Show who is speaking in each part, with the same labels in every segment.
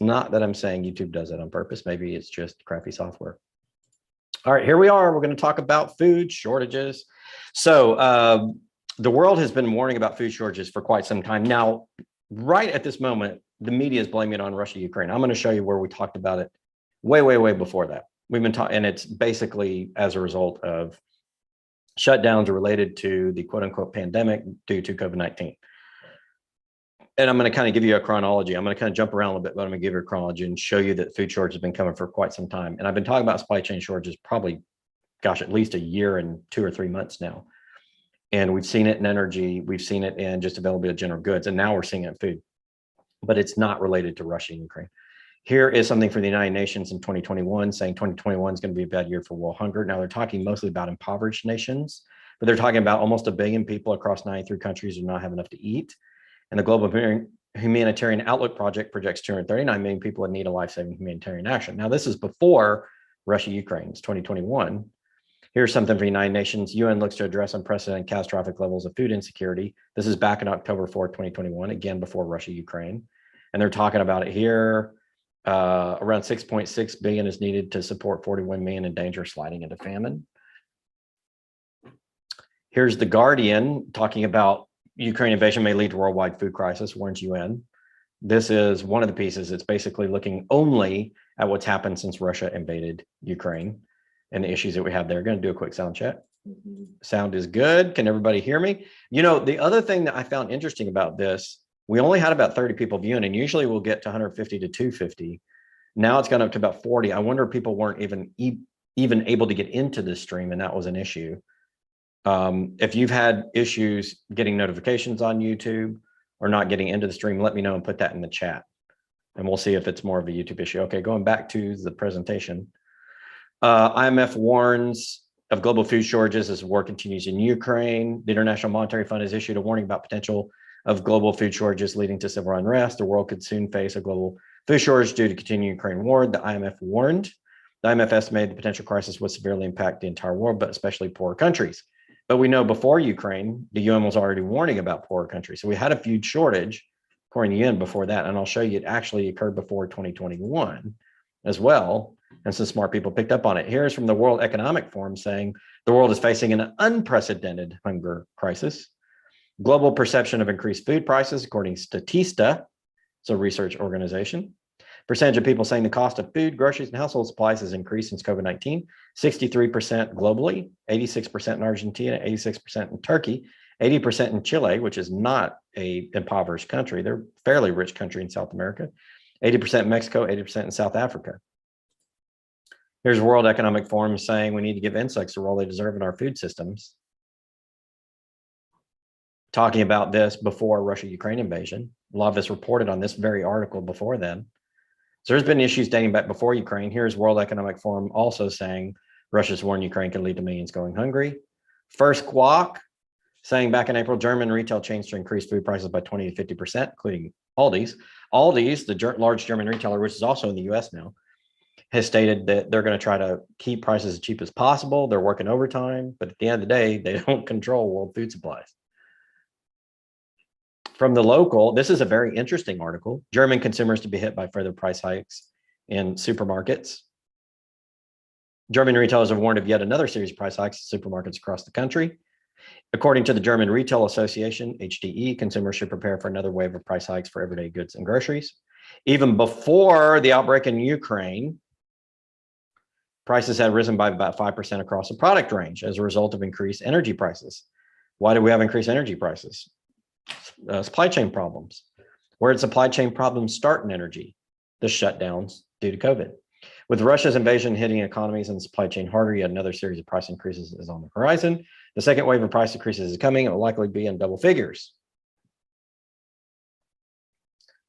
Speaker 1: Not that I'm saying YouTube does it on purpose. Maybe it's just crappy software. All right, here we are. We're going to talk about food shortages. So the world has been warning about food shortages for quite some time. Now, right at this moment, the media is blaming it on Russia, Ukraine. I'm going to show you where we talked about it way before that. We've been talking, and it's basically as a result of shutdowns related to the quote unquote pandemic due to COVID-19. And I'm going to kind of give you a chronology. I'm going to kind of jump around a little bit, but I'm going to give you a chronology and show you that food shortage has been coming for quite some time. And I've been talking about supply chain shortages probably, gosh, at least a year and 2 or 3 months now. And we've seen it in energy. We've seen it in just availability of general goods. And now we're seeing it in food, but it's not related to Russia and Ukraine. Here is something for the United Nations in 2021 saying 2021 is going to be a bad year for world hunger. Now they're talking mostly about impoverished nations, but they're talking about almost 1 billion people across 93 countries who do not have enough to eat. And the Global Humanitarian Outlook Project projects 239 million people that need a life-saving humanitarian action. Now, this is before Russia-Ukraine, it's 2021. Here's something for the United Nations. UN looks to address unprecedented catastrophic levels of food insecurity. This is back in October 4, 2021, again, before Russia-Ukraine. And they're talking about it here. Around 6.6 billion is needed to support 41 million in danger of sliding into famine. Here's The Guardian talking about Ukraine invasion may lead to worldwide food crisis, warns UN. This is one of the pieces. It's basically looking only at what's happened since Russia invaded Ukraine and the issues that we have there. Going to do a quick sound check. Sound is good. Can everybody hear me? You know, the other thing that I found interesting about this, we only had about 30 people viewing, and usually we'll get to 150 to 250. Now it's gone up to about 40. I wonder if people weren't even able to get into this stream, and that was an issue. If you've had issues getting notifications on YouTube or not getting into the stream, let me know and put that in the chat. And we'll see if it's more of a YouTube issue. Okay, going back to the presentation. IMF warns of global food shortages as war continues in Ukraine. The International Monetary Fund has issued a warning about potential of global food shortages leading to civil unrest. The world could soon face a global food shortage due to continuing Ukraine war. The IMF warned. The IMF estimated the potential crisis would severely impact the entire world, but especially poorer countries. But we know before Ukraine, the UN was already warning about poorer countries. So we had a food shortage, according to the UN, before that. And I'll show you it actually occurred before 2021 as well. And some smart people picked up on it. Here's from the World Economic Forum saying the world is facing an unprecedented hunger crisis. Global perception of increased food prices, according to Statista, it's a research organization. Percentage of people saying the cost of food, groceries, and household supplies has increased since COVID-19, 63% globally, 86% in Argentina, 86% in Turkey, 80% in Chile, which is not an impoverished country. They're a fairly rich country in South America, 80% in Mexico, 80% in South Africa. Here's World Economic Forum saying we need to give insects the role they deserve in our food systems. Talking about this before Russia-Ukraine invasion. A lot of us reported on this very article before then. So there's been issues dating back before Ukraine. Here's World Economic Forum also saying Russia's war in Ukraine can lead to millions going hungry. First Guac saying back in April, German retail chains to increase food prices by 20 to 50%, including Aldi's. Aldi's, the large German retailer, which is also in the US now, has stated that they're going to try to keep prices as cheap as possible. They're working overtime, but at the end of the day, they don't control world food supplies. From the local, this is a very interesting article. German consumers to be hit by further price hikes in supermarkets. German retailers have warned of yet another series of price hikes in supermarkets across the country. According to the German Retail Association, HDE, consumers should prepare for another wave of price hikes for everyday goods and groceries. Even before the outbreak in Ukraine, prices had risen by about 5% across the product range as a result of increased energy prices. Why do we have increased energy prices? Supply chain problems. Where did supply chain problems start in energy? The shutdowns due to COVID. With Russia's invasion hitting economies and supply chain harder, yet another series of price increases is on the horizon. The second wave of price increases is coming. It will likely be in double figures.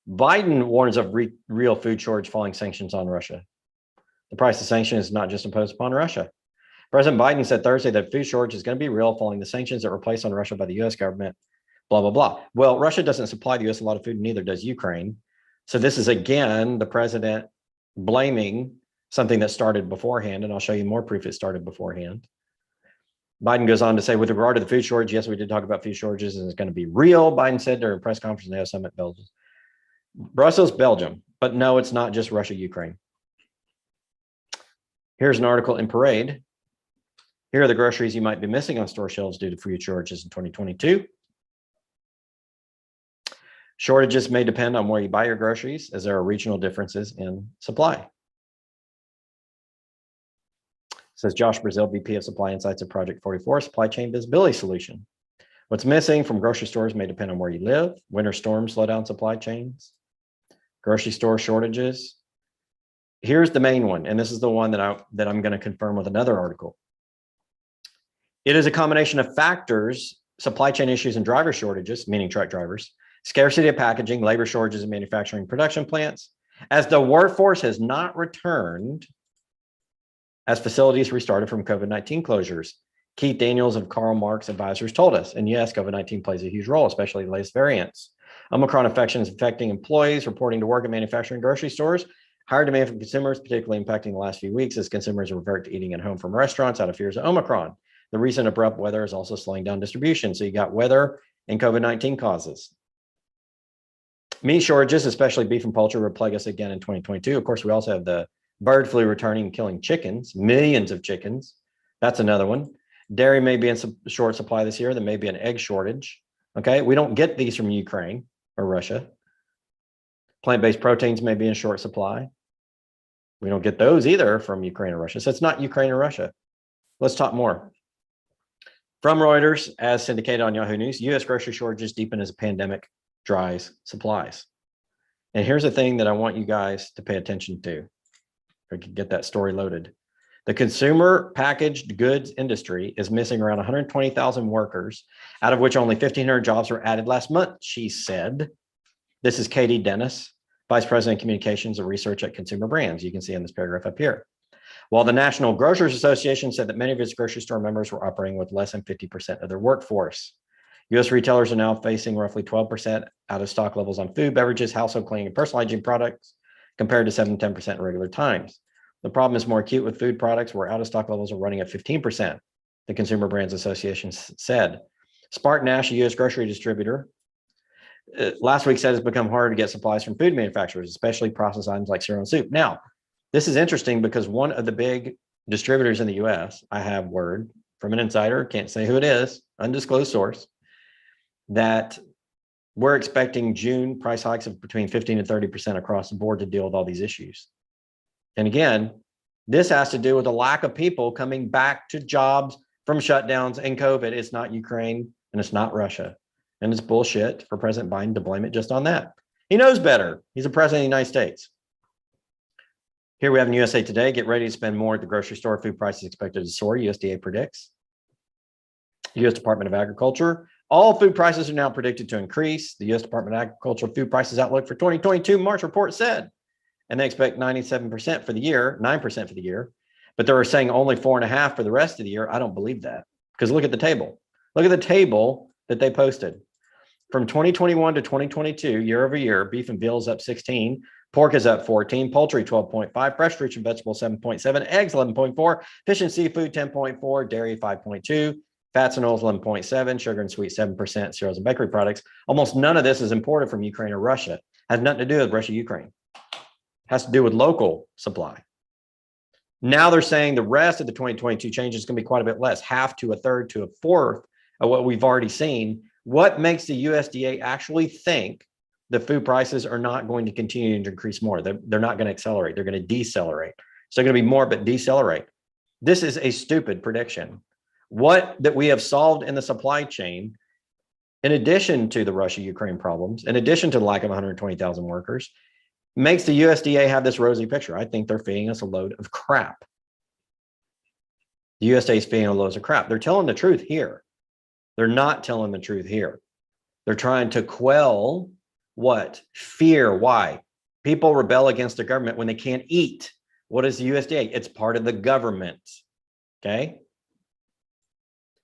Speaker 1: Biden warns of real food shortage following sanctions on Russia. The price of sanctions is not just imposed upon Russia. President Biden said Thursday that food shortage is going to be real following the sanctions that were placed on Russia by the US government, blah, blah, blah. Well, Russia doesn't supply the US a lot of food, neither does Ukraine. So this is, again, the president blaming something that started beforehand, and I'll show you more proof it started beforehand. Biden goes on to say, with regard to the food shortage, yes, we did talk about food shortages, and it's going to be real, Biden said during a press conference in the summit, Brussels, Belgium. But no, it's not just Russia, Ukraine. Here's an article in Parade. Here are the groceries you might be missing on store shelves due to food shortages in 2022. Shortages may depend on where you buy your groceries, as there are regional differences in supply. Says Josh Brazil, VP of Supply Insights at Project 44, Supply Chain Visibility Solution. What's missing from grocery stores may depend on where you live. Winter storms slow down supply chains. Grocery store shortages. Here's the main one, and this is the one that I'm going to confirm with another article. It is a combination of factors: supply chain issues and driver shortages, meaning truck drivers, scarcity of packaging, labor shortages in manufacturing production plants, as the workforce has not returned as facilities restarted from COVID-19 closures. Keith Daniels of Karl Marx Advisors told us, and yes, COVID-19 plays a huge role, especially the latest variants. Omicron infection is affecting employees reporting to work at manufacturing grocery stores. Higher demand from consumers, particularly impacting the last few weeks as consumers revert to eating at home from restaurants out of fears of Omicron. The recent abrupt weather is also slowing down distribution. So you got weather and COVID-19 causes. Meat shortages, especially beef and poultry, will plague us again in 2022. Of course, we also have the bird flu returning and killing chickens, millions of chickens. That's another one. Dairy may be in some short supply this year. There may be an egg shortage. Okay, we don't get these from Ukraine or Russia. Plant-based proteins may be in short supply. We don't get those either from Ukraine or Russia. So it's not Ukraine or Russia. Let's talk more. From Reuters, as syndicated on Yahoo News, U.S. grocery shortages deepen as a pandemic dries supplies. And here's the thing that I want you guys to pay attention to. If I could get that story loaded. The consumer packaged goods industry is missing around 120,000 workers, out of which only 1,500 jobs were added last month, she said. This is Katie Dennis, Vice President of Communications and Research at Consumer Brands. You can see in this paragraph up here. While the National Grocers Association said that many of its grocery store members were operating with less than 50% of their workforce. U.S. retailers are now facing roughly 12% out of stock levels on food, beverages, household cleaning, and personal hygiene products, compared to 7-10% in regular times. The problem is more acute with food products, where out of stock levels are running at 15%, the Consumer Brands Association said. SpartanNash, a U.S. grocery distributor, last week said it's become harder to get supplies from food manufacturers, especially processed items like cereal and soup. Now, this is interesting because one of the big distributors in the U.S., I have word from an insider, can't say who it is, undisclosed source, that we're expecting June price hikes of between 15 and 30% across the board to deal with all these issues. And again, this has to do with the lack of people coming back to jobs from shutdowns and COVID. It's not Ukraine and it's not Russia. And it's bullshit for President Biden to blame it just on that. He knows better. He's the president of the United States. Here we have in USA Today, get ready to spend more at the grocery store. Food prices expected to soar, USDA predicts. U.S. Department of Agriculture, all food prices are now predicted to increase. The U.S. Department of Agriculture food prices outlook for 2022 March report said, and they expect 97% for the year, 9% for the year, but they were saying only 4.5% for the rest of the year. I don't believe that, because look at the table. Look at the table that they posted. From 2021 to 2022, year over year, beef and veal is up 16, pork is up 14, poultry 12.5, fresh fruits and vegetables 7.7, eggs 11.4, fish and seafood 10.4, dairy 5.2, fats and oils 11.7, sugar and sweet 7%, cereals and bakery products. Almost none of this is imported from Ukraine or Russia. Has nothing to do with Russia, Ukraine. Has to do with local supply. Now they're saying the rest of the 2022 change is going to be quite a bit less, half to a third to a fourth of what we've already seen. What makes the USDA actually think the food prices are not going to continue to increase more? They're not going to accelerate. They're going to decelerate. So they're going to be more, but decelerate. This is a stupid prediction. What that we have solved in the supply chain, in addition to the Russia-Ukraine problems, in addition to the lack of 120,000 workers, makes the USDA have this rosy picture. I think they're feeding us a load of crap. The USDA is feeding a load of crap. They're telling the truth here. They're not telling the truth here. They're trying to quell what? Fear. Why? People rebel against the government when they can't eat. What is the USDA? It's part of the government. Okay.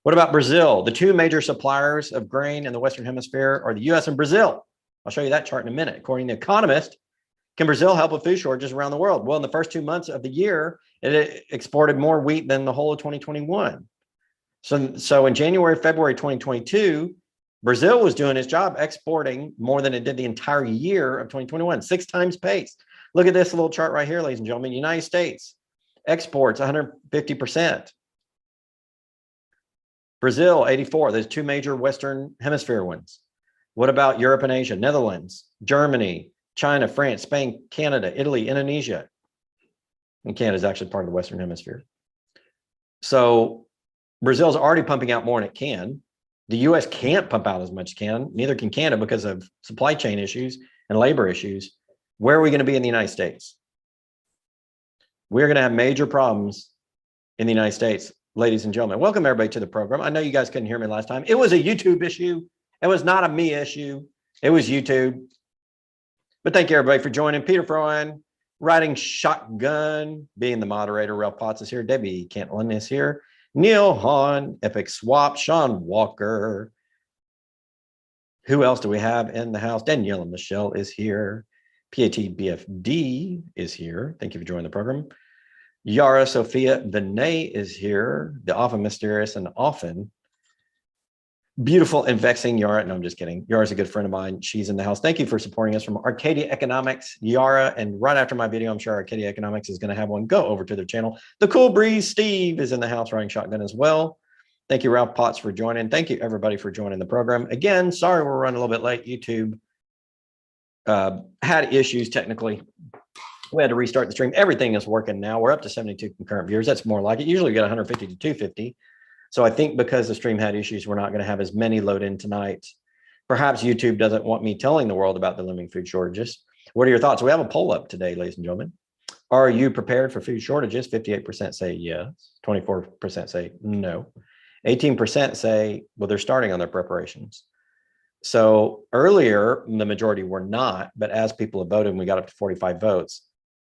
Speaker 1: What about Brazil? The two major suppliers of grain in the Western Hemisphere are the US and Brazil. I'll show you that chart in a minute. According to The Economist, can Brazil help with food shortages around the world? Well, in the first 2 months of the year, it exported more wheat than the whole of 2021. So in January, February 2022, Brazil was doing its job exporting more than it did the entire year of 2021, 6 times pace. Look at this little chart right here, ladies and gentlemen. United States exports 150%. Brazil 84. There's two major Western Hemisphere ones. What about Europe and Asia? Netherlands, Germany, China, France, Spain, Canada, Italy, Indonesia. And Canada is actually part of the Western Hemisphere. So Brazil's already pumping out more than it can. The US can't pump out as much as it can. Neither can Canada because of supply chain issues and labor issues. Where are we going to be in the United States? We're going to have major problems in the United States, ladies and gentlemen. Welcome everybody to the program. I know you guys couldn't hear me last time. It was a YouTube issue. It was not a me issue. It was YouTube. But thank you everybody for joining. Peter Freund, riding shotgun, being the moderator. Ralph Potts is here. Debbie Cantlin is here. Neil Hahn, Epic Swap, Sean Walker. Who else do we have in the house? Danielle and Michelle is here. PAT-BFD is here. Thank you for joining the program. Yara Sophia Vinay is here. The often mysterious and often beautiful and vexing Yara. No, I'm just kidding. Yara's a good friend of mine. She's in the house. Thank you for supporting us from Arcadia Economics, Yara. And right after my video, I'm sure Arcadia Economics is going to have one. Go over to their channel. The Cool Breeze Steve is in the house riding shotgun as well. Thank you, Ralph Potts, for joining. Thank you, everybody, for joining the program. Again, sorry we're running a little bit late. YouTube had issues technically. We had to restart the stream. Everything is working now. We're up to 72 concurrent viewers. That's more like it. Usually we get 150 to 250. So I think because the stream had issues, we're not going to have as many load in tonight. Perhaps YouTube doesn't want me telling the world about the looming food shortages. What are your thoughts? We have a poll up today, ladies and gentlemen. Are you prepared for food shortages? 58% say yes. 24% say no. 18% say, well, they're starting on their preparations. So earlier, the majority were not, but as people have voted and we got up to 45 votes,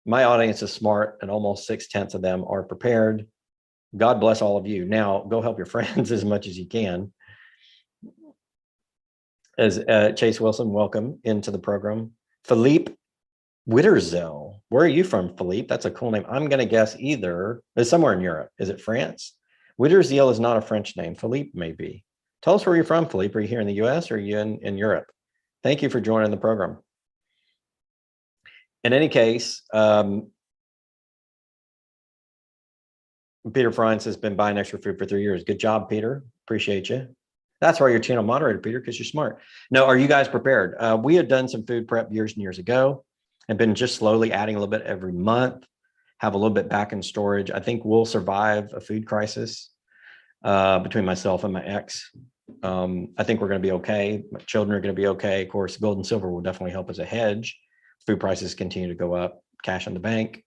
Speaker 1: my audience is smart and almost 6/10 of them are prepared. God bless all of you. Now go help your friends as much as you can. As Chase Wilson, welcome into the program. Philippe 𝙊𝙇. Where are you from, Philippe? That's a cool name. I'm going to guess either, it's somewhere in Europe. Is it France? 𝙊𝙇 is not a French name. Philippe may be. Tell us where you're from, Philippe. Are you here in the US or are you in Europe? Thank you for joining the program. In any case, Peter Freund has been buying extra food for 3 years. Good job, Peter. Appreciate you. That's why you're channel moderator, Peter, because you're smart. No, are you guys prepared? We had done some food prep years and years ago and been just slowly adding a little bit every month, have a little bit back in storage. I think we'll survive a food crisis between myself and my ex. I think we're going to be okay. My children are going to be okay. Of course, gold and silver will definitely help as a hedge. Food prices continue to go up, cash in the bank.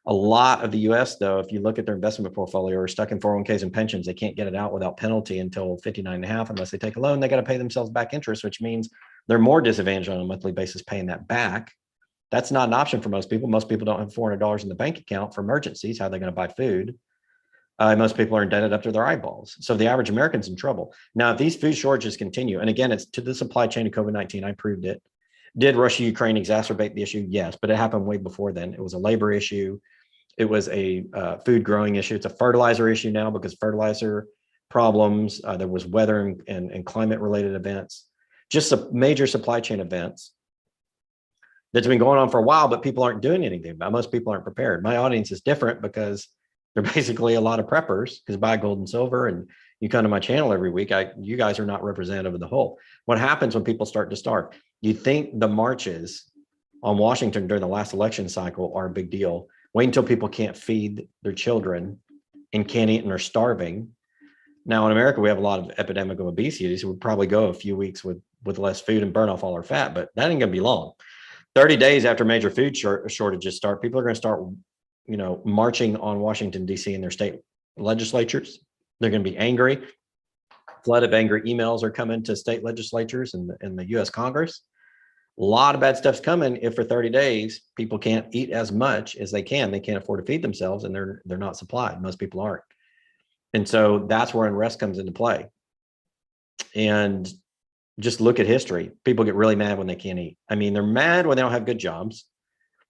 Speaker 1: A lot of the US, though, if you look at their investment portfolio, are stuck in 401ks and pensions. They can't get it out without penalty until 59.5 unless they take a loan. They got to pay themselves back interest, which means they're more disadvantaged on a monthly basis paying that back. That's not an option for most people. Most people don't have $400 in the bank account for emergencies. How are they going to buy food? Most people are indebted up to their eyeballs. So the average American's in trouble. Now, if these food shortages continue, and again, it's to the supply chain of COVID-19, I proved it. Did Russia-Ukraine exacerbate the issue? Yes, but it happened way before then. It was a labor issue. It was a food growing issue. It's a fertilizer issue now because fertilizer problems, there was weather and climate related events, just some major supply chain events that's been going on for a while, but people aren't doing anything about it. Most people aren't prepared. My audience is different because they're basically a lot of preppers because buy gold and silver and you come to my channel every week. You guys are not representative of the whole. What happens when people start to starve? You think the marches on Washington during the last election cycle are a big deal. Wait until people can't feed their children and can't eat and are starving. Now in America, we have a lot of epidemic of obesity, so we'll probably go a few weeks with less food and burn off all our fat, but that ain't gonna be long. 30 days after major food shortages start, people are gonna start, marching on Washington, D.C. in their state legislatures. They're gonna be angry. Flood of angry emails are coming to state legislatures and the U.S. Congress. A lot of bad stuff's coming if for 30 days, people can't eat as much as they can. They can't afford to feed themselves and they're not supplied. Most people aren't. And so that's where unrest comes into play. And just look at history. People get really mad when they can't eat. I mean, they're mad when they don't have good jobs.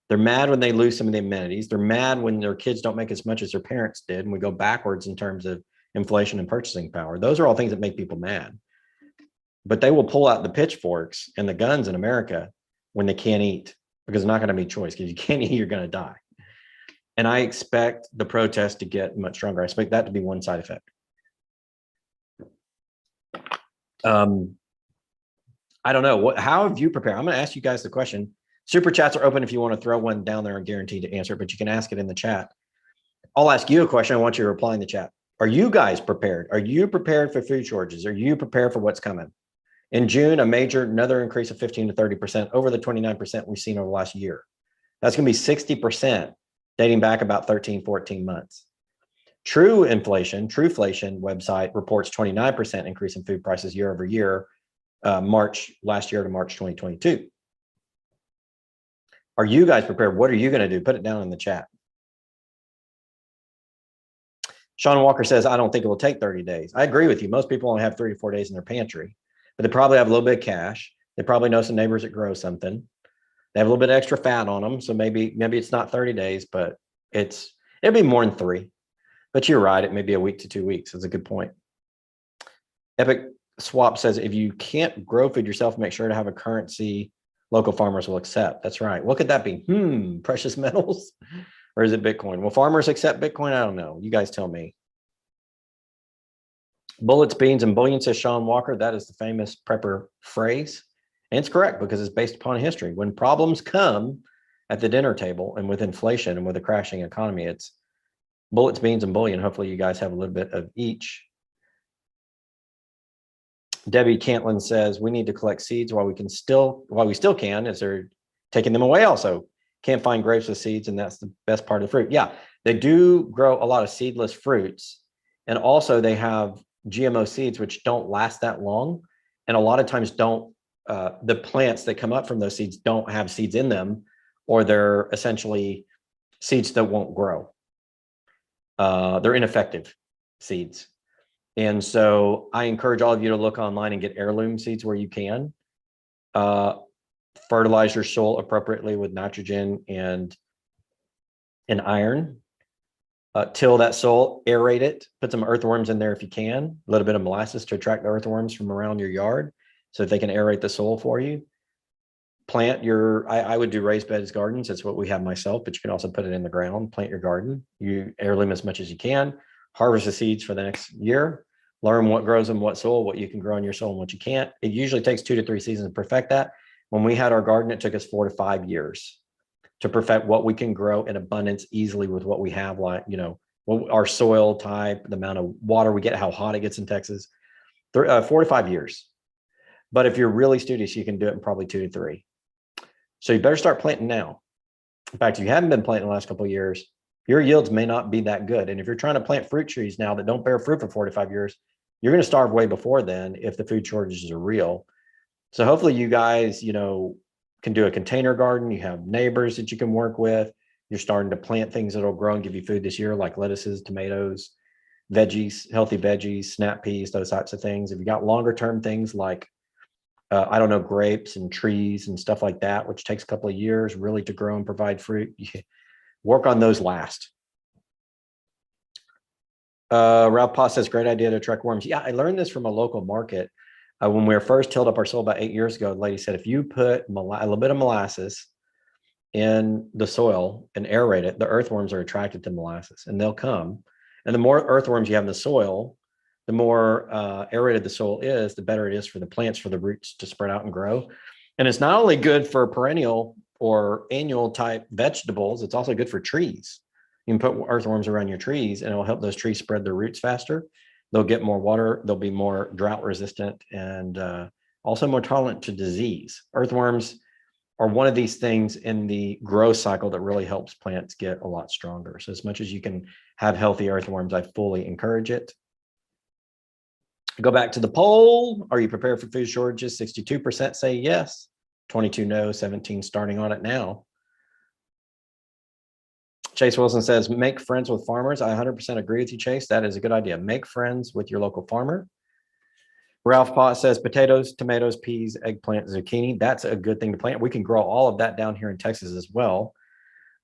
Speaker 1: They're mad when they lose some of the amenities. They're mad when their kids don't make as much as their parents did. And we go backwards in terms of inflation and purchasing power. Those are all things that make people mad. But they will pull out the pitchforks and the guns in America when they can't eat because it's not going to be choice, because you can't eat, you're going to die. And I expect the protest to get much stronger. I expect that to be one side effect. I don't know. How have you prepared? I'm going to ask you guys the question. Super chats are open if you want to throw one down there and guaranteed to answer, but you can ask it in the chat. I'll ask you a question. I want you to reply in the chat. Are you guys prepared? Are you prepared for food shortages? Are you prepared for what's coming? In June, another increase of 15 to 30% over the 29% we've seen over the last year. That's going to be 60% dating back about 13, 14 months. Trueflation website reports 29% increase in food prices year over year, March last year to March 2022. Are you guys prepared? What are you going to do? Put it down in the chat. Sean Walker says, I don't think it will take 30 days. I agree with you. Most people only have 3 to 4 days in their pantry, but they probably have a little bit of cash. They probably know some neighbors that grow something. They have a little bit of extra fat on them. So maybe it's not 30 days, but it'll be more than 3. But you're right. It may be a week to 2 weeks. That's a good point. Epic Swap says, if you can't grow food yourself, make sure to have a currency local farmers will accept. That's right. What could that be? Precious metals? Or is it Bitcoin? Will farmers accept Bitcoin? I don't know. You guys tell me. Bullets, beans, and bullion, says Sean Walker. That is the famous prepper phrase. And it's correct because it's based upon history. When problems come at the dinner table and with inflation and with a crashing economy, it's bullets, beans, and bullion. Hopefully you guys have a little bit of each. Debbie Cantlin says, we need to collect seeds while we still can, as they're taking them away also. Can't find grapes with seeds, and that's the best part of the fruit. Yeah, they do grow a lot of seedless fruits. And also they have GMO seeds, which don't last that long. And a lot of times the plants that come up from those seeds don't have seeds in them, or they're essentially seeds that won't grow. They're ineffective seeds. And so I encourage all of you to look online and get heirloom seeds where you can. Fertilize your soil appropriately with nitrogen and iron. Till that soil, aerate it, put some earthworms in there if you can, a little bit of molasses to attract the earthworms from around your yard so that they can aerate the soil for you. Plant I would do raised beds gardens. That's what we have myself, but you can also put it in the ground, plant your garden. You heirloom as much as you can, harvest the seeds for the next year, learn what grows in what soil, what you can grow in your soil and what you can't. It usually takes 2 to 3 seasons to perfect that. When we had our garden, it took us 4 to 5 years to perfect what we can grow in abundance easily with what we have, like, our soil type, the amount of water we get, how hot it gets in Texas, 4 to 5 years. But if you're really studious, you can do it in probably 2 to 3. So you better start planting now. In fact, if you haven't been planting the last couple of years, your yields may not be that good. And if you're trying to plant fruit trees now that don't bear fruit for 4 to 5 years, you're going to starve way before then if the food shortages are real. So hopefully you guys, can do a container garden. You have neighbors that you can work with. You're starting to plant things that'll grow and give you food this year, like lettuces, tomatoes, veggies, healthy veggies, snap peas, those types of things. If you got longer term things like, grapes and trees and stuff like that, which takes a couple of years really to grow and provide fruit, work on those last. Ralph Potts says, great idea to attract worms. Yeah, I learned this from a local market. When we were first tilled up our soil about 8 years ago, the lady said, if you put a little bit of molasses in the soil and aerate it, the earthworms are attracted to molasses and they'll come. And the more earthworms you have in the soil, the more aerated the soil is, the better it is for the plants, for the roots to spread out and grow. And it's not only good for perennial or annual type vegetables, it's also good for trees. You can put earthworms around your trees and it'll help those trees spread their roots faster. They'll get more water, they'll be more drought resistant, and also more tolerant to disease. Earthworms are one of these things in the growth cycle that really helps plants get a lot stronger. So as much as you can have healthy earthworms, I fully encourage it. Go back to the poll. Are you prepared for food shortages? 62% say yes, 22 no, 17 starting on it now. Chase Wilson says, make friends with farmers. I 100% agree with you, Chase. That is a good idea. Make friends with your local farmer. Ralph Potts says, potatoes, tomatoes, peas, eggplant, zucchini. That's a good thing to plant. We can grow all of that down here in Texas as well.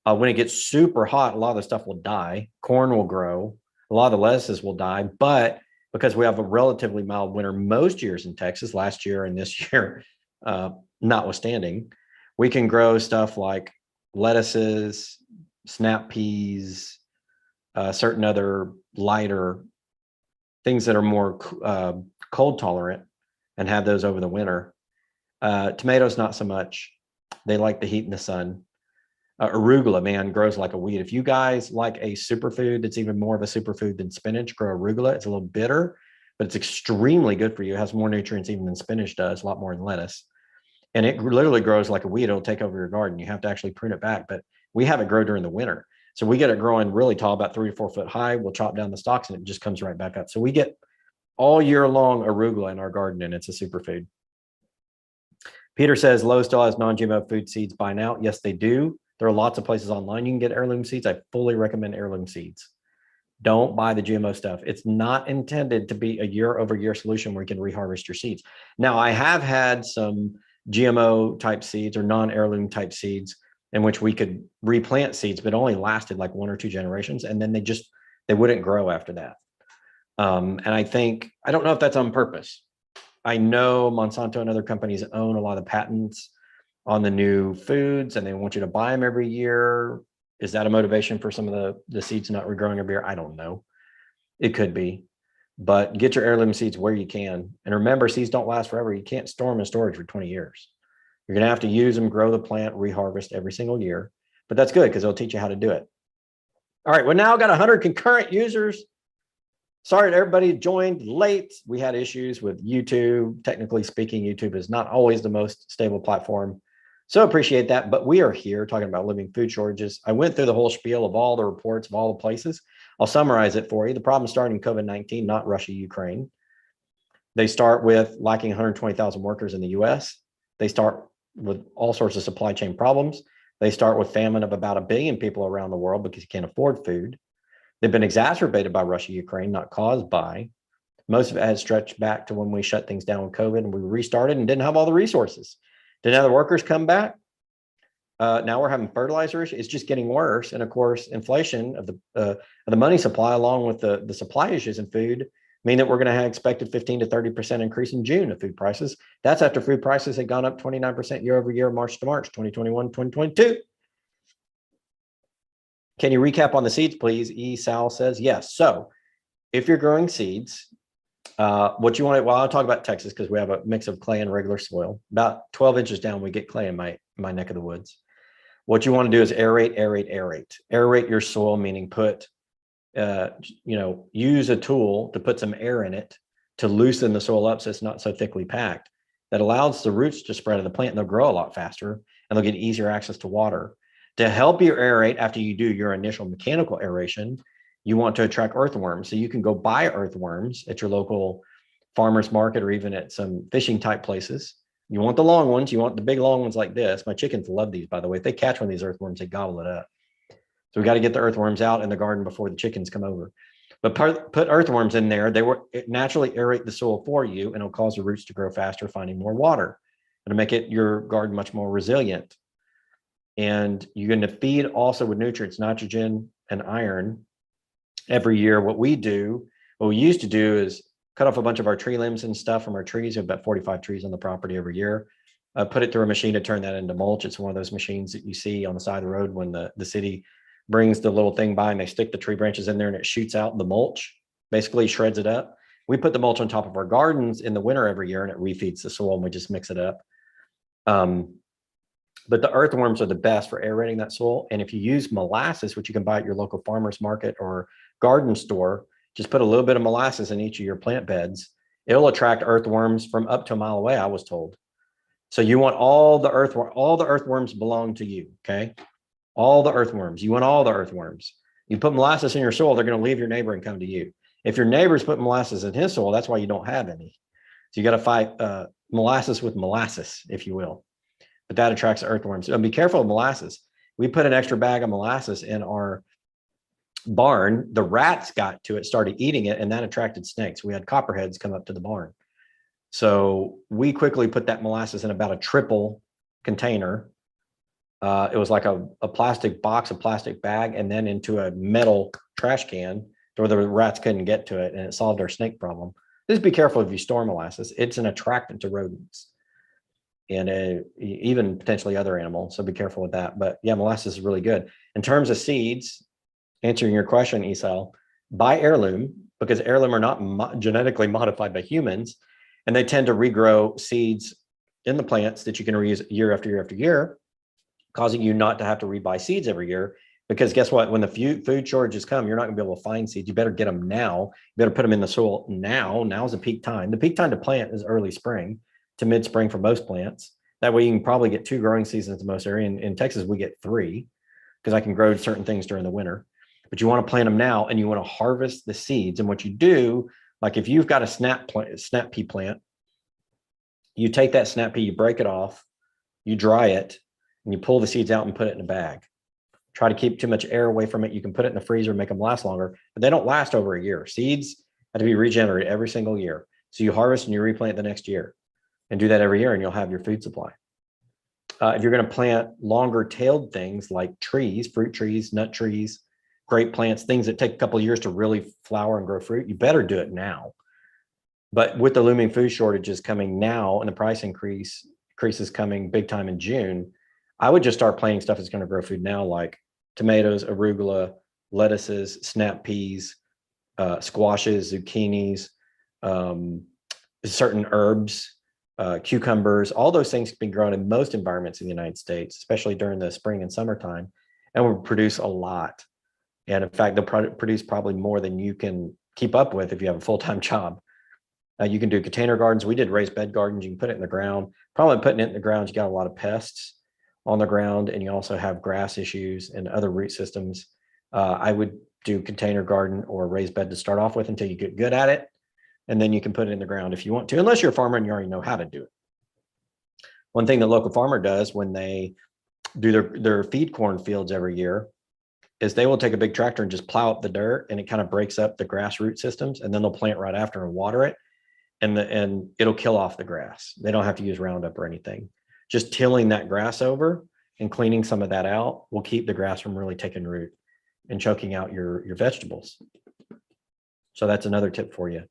Speaker 1: When it gets super hot, a lot of the stuff will die. Corn will grow. A lot of the lettuces will die. But because we have a relatively mild winter most years in Texas, last year and this year notwithstanding, We can grow stuff like lettuces, snap peas, certain other lighter things that are more cold tolerant, and have those over the winter. Tomatoes, not so much. They like the heat and the sun. Arugula, man, grows like a weed. If you guys like a superfood that's even more of a superfood than spinach, grow arugula. It's a little bitter, but it's extremely good for you. It has more nutrients even than spinach does, a lot more than lettuce. And it literally grows like a weed. It'll take over your garden. You have to actually prune it back, but we have it grow during the winter. So we get it growing really tall, about 3 to 4 foot high. We'll chop down the stalks and it just comes right back up. So we get all year long arugula in our garden, and it's a superfood. Peter says Lowe's still has non-GMO food seeds by now. Yes, they do. There are lots of places online you can get heirloom seeds. I fully recommend heirloom seeds. Don't buy the GMO stuff. It's not intended to be a year-over-year solution where you can reharvest your seeds. Now, I have had some GMO type seeds or non-heirloom type seeds in which we could replant seeds, but only lasted like 1 or 2 generations, and then they wouldn't grow after that. And I don't know if that's on purpose. I know Monsanto and other companies own a lot of the patents on the new foods, and they want you to buy them every year. Is that a motivation for some of the seeds not regrowing every year? I don't know. It could be, but get your heirloom seeds where you can. And remember, seeds don't last forever. You can't store them in storage for 20 years. You're going to have to use them, grow the plant, reharvest every single year. But that's good because it'll teach you how to do it. All right, well, now got 100 concurrent users. Sorry to everybody who joined late. We had issues with YouTube. Technically speaking, YouTube is not always the most stable platform. So appreciate that. But we are here talking about living food shortages. I went through the whole spiel of all the reports of all the places. I'll summarize it for you. The problem started in COVID-19, not Russia, Ukraine. They start with lacking 120,000 workers in the US. They start with all sorts of supply chain problems. They start with famine of about 1 billion people around the world because you can't afford food. They've been exacerbated by Russia, Ukraine, not caused by. Most of it has stretched back to when we shut things down with COVID and we restarted and didn't have all the resources. Didn't have the workers come back. Now we're having fertilizer issues. It's just getting worse. And of course, inflation of the money supply, along with the supply issues in food, mean that we're going to have expected 15 to 30% increase in June of food prices. That's after food prices had gone up 29% year over year, March to March, 2021, 2022. Can you recap on the seeds, please? 𝙂𝙊𝙇𝙀𝙍 says yes. So if you're growing seeds, what you want, well, I'll talk about Texas because we have a mix of clay and regular soil. About 12 inches down, we get clay in my neck of the woods. What you want to do is aerate, aerate, aerate. Aerate your soil, meaning put, use a tool to put some air in it to loosen the soil up so it's not so thickly packed. That allows the roots to spread of the plant and they'll grow a lot faster and they'll get easier access to water. To help you aerate after you do your initial mechanical aeration, you want to attract earthworms. So you can go buy earthworms at your local farmer's market or even at some fishing type places. You want the long ones. You want the big long ones like this. My chickens love these, by the way. If they catch one of these earthworms, they gobble it up. So we got to get the earthworms out in the garden before the chickens come over. But put earthworms in there. They will naturally aerate the soil for you, and it'll cause the roots to grow faster, finding more water. It'll make your garden much more resilient. And you're going to feed also with nutrients, nitrogen and iron every year. What we used to do is cut off a bunch of our tree limbs and stuff from our trees. We have about 45 trees on the property every year. Put it through a machine to turn that into mulch. It's one of those machines that you see on the side of the road when the city brings the little thing by and they stick the tree branches in there and it shoots out the mulch, basically shreds it up. We put the mulch on top of our gardens in the winter every year and it refeeds the soil and we just mix it up. But the earthworms are the best for aerating that soil. And if you use molasses, which you can buy at your local farmer's market or garden store, just put a little bit of molasses in each of your plant beds. It'll attract earthworms from up to a mile away, I was told. So you want all the earthworms belong to you, okay? All the earthworms. You want all the earthworms. You put molasses in your soil, they're going to leave your neighbor and come to you. If your neighbor's putting molasses in his soil, that's why you don't have any. So you got to fight molasses with molasses, if you will. But that attracts earthworms. So be careful of molasses. We put an extra bag of molasses in our barn. The rats got to it, started eating it, and that attracted snakes. We had copperheads come up to the barn. So we quickly put that molasses in about a triple container. It was like a plastic box, a plastic bag, and then into a metal trash can where the rats couldn't get to it, and it solved our snake problem. Just be careful if you store molasses. It's an attractant to rodents. and even potentially other animals. So be careful with that. But yeah, molasses is really good. In terms of seeds, answering your question, 𝙂𝙊, buy heirloom, because heirloom are not genetically modified by humans, and they tend to regrow seeds in the plants that you can reuse year after year after year, causing you not to have to rebuy seeds every year. Because guess what? When the food shortages come, you're not going to be able to find seeds. You better get them now. You better put them in the soil now. Now's the peak time. The peak time to plant is early spring to mid-spring for most plants. That way you can probably get 2 growing seasons in most areas. In Texas, we get 3 because I can grow certain things during the winter. But you want to plant them now, and you want to harvest the seeds. And what you do, like if you've got a snap pea plant, you take that snap pea, you break it off, you dry it, and you pull the seeds out and put it in a bag. Try to keep too much air away from it. You can put it in the freezer, make them last longer, but they don't last over a year. Seeds have to be regenerated every single year. So you harvest and you replant the next year, and do that every year, and you'll have your food supply. If you're going to plant longer tailed things like trees, fruit trees, nut trees, grape plants, things that take a couple of years to really flower and grow fruit, you better do it now. But with the looming food shortages coming now and the price increases coming big time in June, I would just start planting stuff that's going to grow food now, like tomatoes, arugula, lettuces, snap peas, squashes, zucchinis, certain herbs, cucumbers. All those things can be grown in most environments in the United States, especially during the spring and summertime, and will produce a lot. And in fact, they'll produce probably more than you can keep up with if you have a full-time job. You can do container gardens. We did raised bed gardens. You can put it in the ground. Probably putting it in the ground, you got a lot of pests on the ground, and you also have grass issues and other root systems. I would do container garden or raised bed to start off with until you get good at it, and then you can put it in the ground if you want to, unless you're a farmer and you already know how to do it. One thing the local farmer does when they do their feed corn fields every year is they will take a big tractor and just plow up the dirt, and it kind of breaks up the grass root systems, and then they'll plant right after and water it, and it'll kill off the grass. They don't have to use Roundup or anything. Just tilling that grass over and cleaning some of that out will keep the grass from really taking root and choking out your vegetables. So that's another tip for you.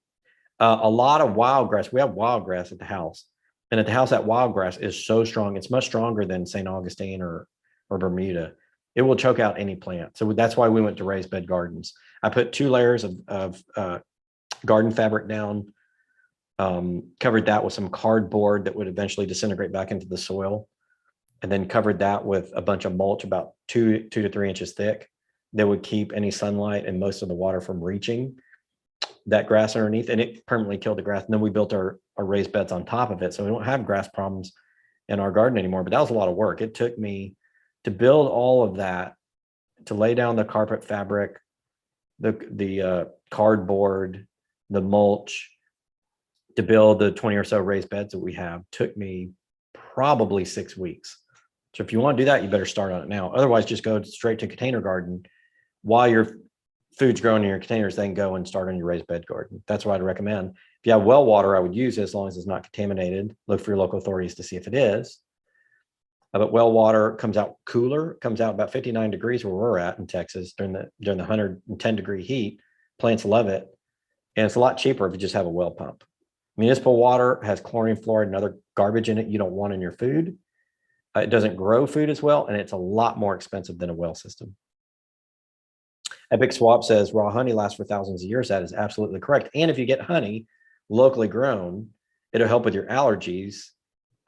Speaker 1: A lot of wild grass. We have wild grass at the house, and at the house, that wild grass is so strong. It's much stronger than St. Augustine or Bermuda. It will choke out any plant. So that's why we went to raised bed gardens. I put 2 layers of garden fabric down, covered that with some cardboard that would eventually disintegrate back into the soil, and then covered that with a bunch of mulch about 2 to 3 inches thick that would keep any sunlight and most of the water from reaching that grass underneath, and it permanently killed the grass. And then we built our raised beds on top of it, so we don't have grass problems in our garden anymore. But that was a lot of work. It took me to build all of that, to lay down the carpet fabric, the cardboard, the mulch, to build the 20 or so raised beds that we have, took me probably 6 weeks. So if you want to do that, you better start on it now. Otherwise, just go straight to container garden while your food's growing in your containers, then go and start on your raised bed garden. That's what I'd recommend. If you have well water, I would use it as long as it's not contaminated. Look for your local authorities to see if it is. But well water comes out cooler, comes out about 59 degrees where we're at in Texas during the 110-degree heat. Plants love it. And it's a lot cheaper if you just have a well pump. Municipal water has chlorine, fluoride, and other garbage in it you don't want in your food. It doesn't grow food as well, and it's a lot more expensive than a well system. Epic Swap says raw honey lasts for thousands of years. That is absolutely correct. And if you get honey locally grown, it'll help with your allergies.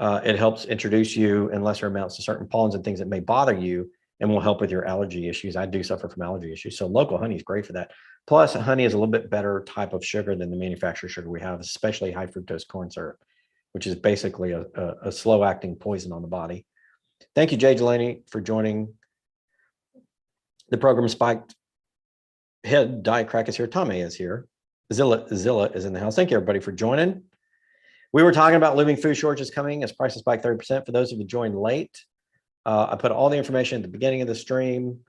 Speaker 1: It helps introduce you in lesser amounts to certain pollens and things that may bother you, and will help with your allergy issues. I do suffer from allergy issues, so local honey is great for that. Plus, honey is a little bit better type of sugar than the manufactured sugar we have, especially high fructose corn syrup, which is basically a slow-acting poison on the body. Thank you, Jay Delaney, for joining the program. Spiked Head Diet Crack is here. Tommy is here. Zilla is in the house. Thank you, everybody, for joining. We were talking about looming food shortages coming as prices spike 30%. For those of you joined late, I put all the information at the beginning of the stream.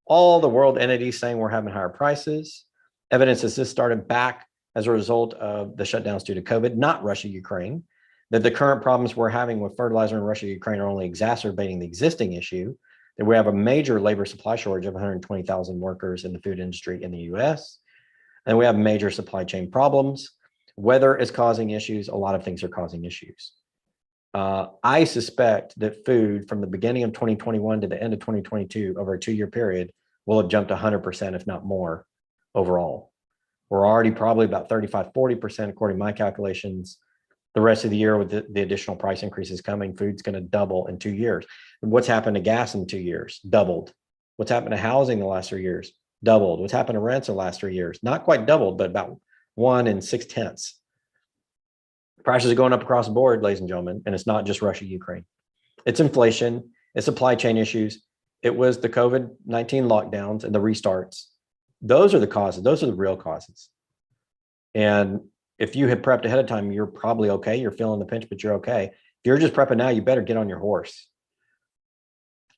Speaker 1: All the world entities saying we're having higher prices. Evidence is this started back as a result of the shutdowns due to COVID, not Russia, Ukraine. That the current problems we're having with fertilizer in Russia, Ukraine are only exacerbating the existing issue. That we have a major labor supply shortage of 120,000 workers in the food industry in the US. And we have major supply chain problems. Weather is causing issues. A lot of things are causing issues. I suspect that food from the beginning of 2021 to the end of 2022 over a 2-year period will have jumped 100%, if not more, overall. We're already probably about 35, 40% according to my calculations. The rest of the year with the additional price increases coming, food's going to double in 2 years. And what's happened to gas in 2 years? Doubled. What's happened to housing the last 3 years? Doubled. What's happened to rents the last 3 years? Not quite doubled, but about 1 6/10. Prices are going up across the board, ladies and gentlemen, and it's not just Russia, Ukraine. It's inflation, it's supply chain issues. It was the COVID-19 lockdowns and the restarts. Those are the causes. Those are the real causes. And if you had prepped ahead of time, you're probably okay. You're feeling the pinch, but you're okay. If you're just prepping now, you better get on your horse.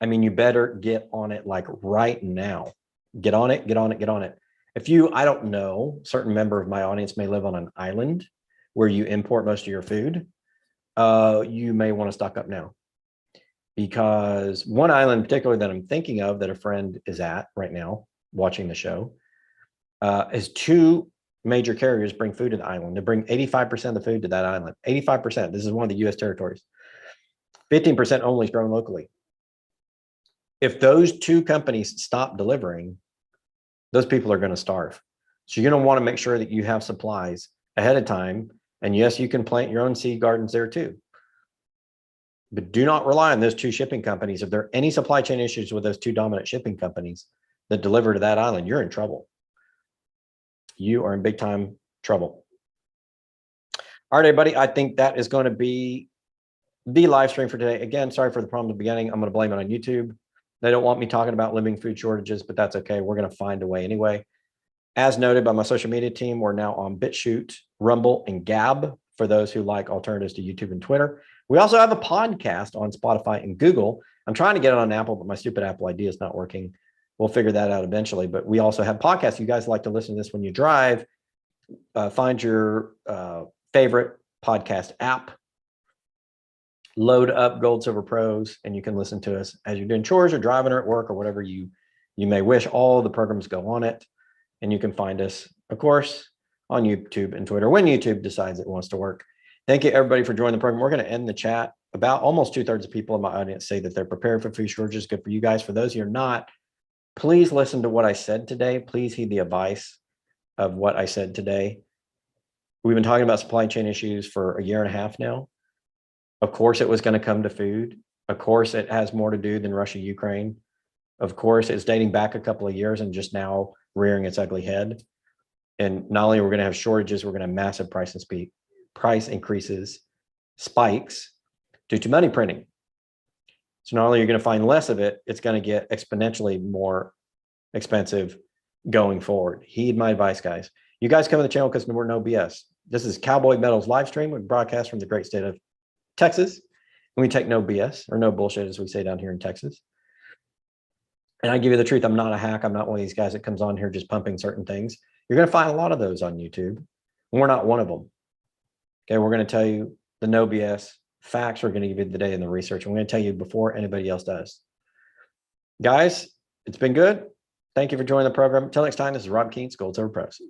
Speaker 1: I mean, you better get on it like right now. Get on it, get on it, get on it. If you, I don't know, certain member of my audience may live on an island where you import most of your food, you may want to stock up now. Because one island in particular that I'm thinking of that a friend is at right now, watching the show, is 2 major carriers bring food to the island. They bring 85% of the food to that island. 85%. This is one of the US territories. 15% only is grown locally. If those 2 companies stop delivering, those people are going to starve. So you're going to want to make sure that you have supplies ahead of time. And yes, you can plant your own seed gardens there too. But do not rely on those 2 shipping companies. If there are any supply chain issues with those 2 dominant shipping companies that deliver to that island, you're in trouble. You are in big time trouble. All right, everybody, I think that is going to be the live stream for today. Again, sorry for the problem at the beginning. I'm going to blame it on YouTube. They don't want me talking about living food shortages, but that's okay. We're going to find a way anyway. As noted by my social media team, we're now on BitChute, Rumble, and Gab for those who like alternatives to YouTube and Twitter. We also have a podcast on Spotify and Google. I'm trying to get it on Apple, but my stupid Apple ID is not working. We'll figure that out eventually. But we also have podcasts. You guys like to listen to this when you drive. Find your favorite podcast app. Load up Gold, Silver, Pros, and you can listen to us as you're doing chores or driving or at work or whatever you may wish. All the programs go on it. And you can find us, of course, on YouTube and Twitter when YouTube decides it wants to work. Thank you, everybody, for joining the program. We're going to end the chat. About almost 2/3 of people in my audience say that they're prepared for food shortages. Good for you guys. For those who are not, please listen to what I said today. Please heed the advice of what I said today. We've been talking about supply chain issues for a year and a half now. Of course, it was going to come to food. Of course, it has more to do than Russia, Ukraine. Of course, it's dating back a couple of years and just now rearing its ugly head. And not only are we going to have shortages, we're going to have massive price increases, spikes due to money printing. So not only are you going to find less of it, it's going to get exponentially more expensive going forward. Heed my advice, guys. You guys come to the channel because we're no BS. This is Cowboy Metals Livestream. We broadcast from the great state of Texas. And we take no BS or no bullshit, as we say down here in Texas. And I give you the truth. I'm not a hack. I'm not one of these guys that comes on here just pumping certain things. You're going to find a lot of those on YouTube. And we're not one of them. Okay, we're going to tell you the no BS facts. We're going to give you the data and the research. And we're going to tell you before anybody else does. Guys, it's been good. Thank you for joining the program. Until next time, this is 𝙁𝙁𝙇𝘍, Gold, Silver, Pros.